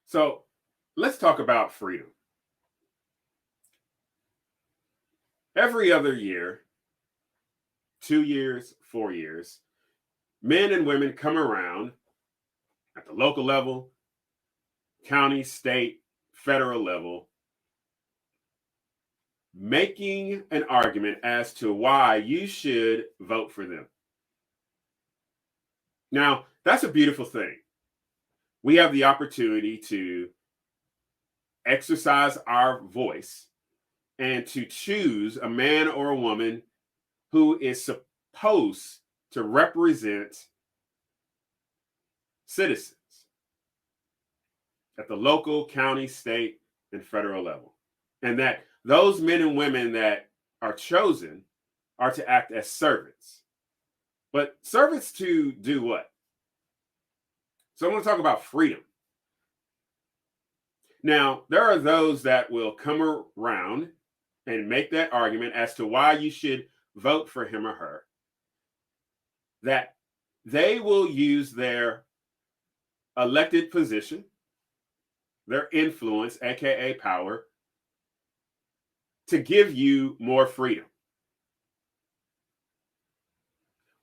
So let's talk about freedom. Every other year, 2 years, 4 years, men and women come around at the local level, county, state, federal level, making an argument as to why you should vote for them. Now, that's a beautiful thing. We have the opportunity to exercise our voice and to choose a man or a woman who is supposed to represent citizens at the local, county, state, and federal level. And that those men and women that are chosen are to act as servants. But servants to do what? So I want to talk about freedom. Now, there are those that will come around and make that argument as to why you should vote for him or her, that they will use their elected position, their influence, aka power, to give you more freedom.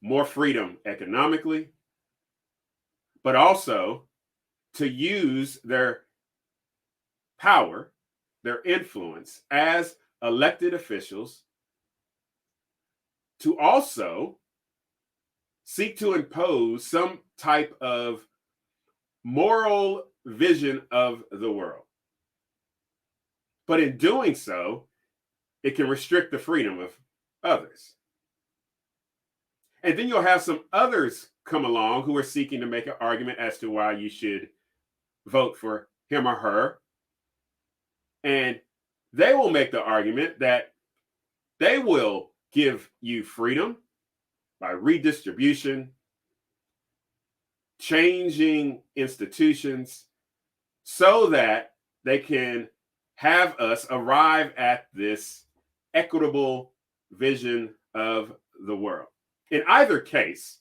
More freedom economically, but also to use their power, their influence as elected officials to also seek to impose some type of moral vision of the world. But in doing so, it can restrict the freedom of others. And then you'll have some others come along who are seeking to make an argument as to why you should vote for him or her. And they will make the argument that they will give you freedom by redistribution, changing institutions so that they can have us arrive at this equitable vision of the world. In either case,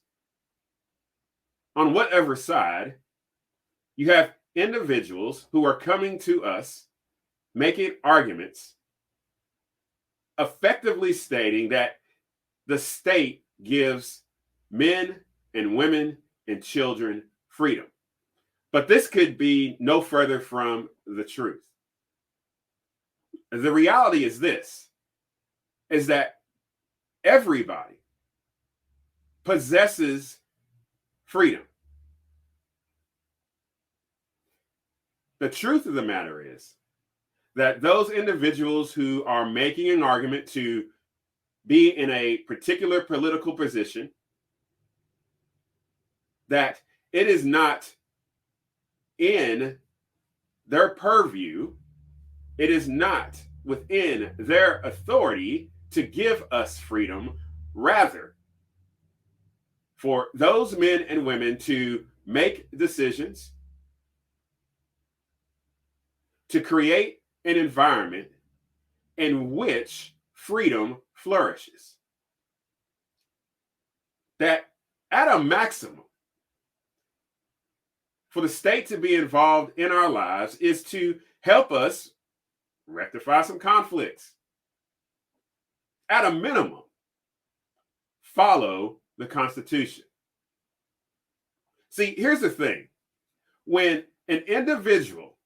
on whatever side, you have individuals who are coming to us making arguments effectively stating that the state gives men and women and children freedom. But this could be no further from the truth. The reality is this, is that everybody possesses freedom. The truth of the matter is that those individuals who are making an argument to be in a particular political position, that it is not in their purview, it is not within their authority to give us freedom. Rather, for those men and women to make decisions, to create an environment in which freedom flourishes. That at a maximum, for the state to be involved in our lives is to help us rectify some conflicts. At a minimum, follow the Constitution. See, here's the thing. When an individual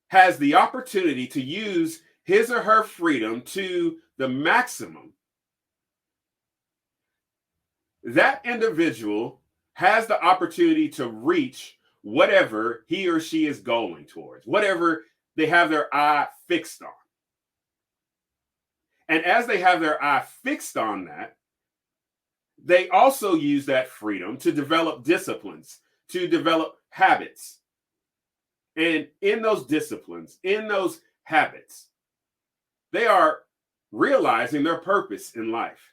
has the opportunity to use his or her freedom to the maximum, that individual has the opportunity to reach whatever he or she is going towards, whatever they have their eye fixed on. And as they have their eye fixed on that, they also use that freedom to develop disciplines, to develop habits. And in those disciplines, in those habits, they are realizing their purpose in life.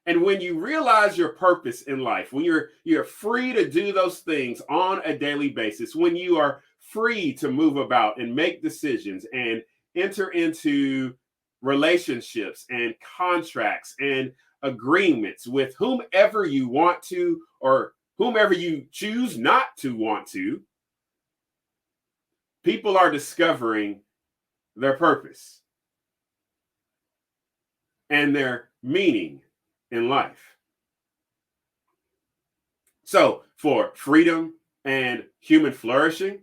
And when you realize your purpose in life, when you're free to do those things on a daily basis, when you are free to move about and make decisions and enter into relationships and contracts and agreements with whomever you want to or whomever you choose not to want to, People are discovering their purpose and their meaning in life. So, for freedom and human flourishing,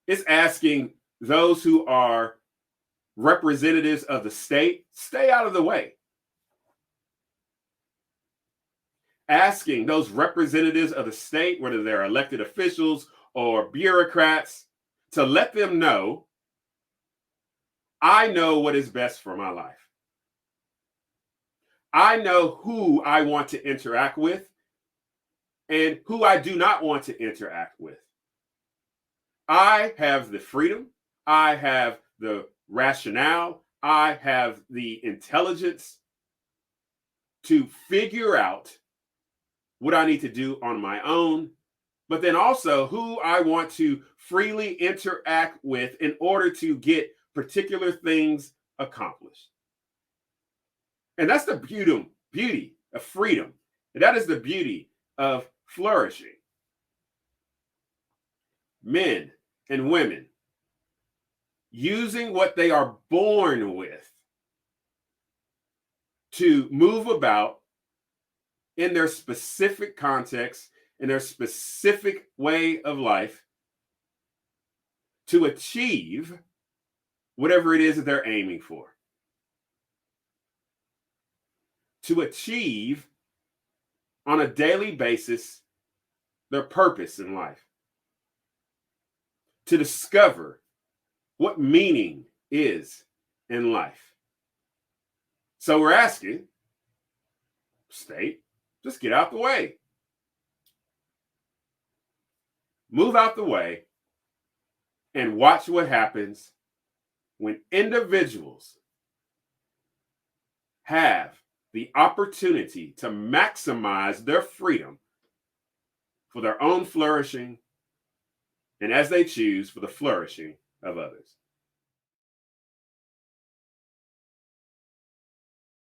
it's asking those who are representatives of the state, stay out of the way. Asking those representatives of the state, whether they're elected officials or bureaucrats, to let them know, I know what is best for my life. I know who I want to interact with and who I do not want to interact with. I have the freedom, I have the rationale, I have the intelligence to figure out what I need to do on my own, but then also who I want to freely interact with in order to get particular things accomplished. And that's the beauty of freedom. And that is the beauty of flourishing. Men and women using what they are born with to move about in their specific context, in their specific way of life, to achieve whatever it is that they're aiming for. To achieve on a daily basis their purpose in life. To discover what meaning is in life. So we're asking, state, just get out the way. Move out the way and watch what happens when individuals have the opportunity to maximize their freedom for their own flourishing and, as they choose, for the flourishing of others.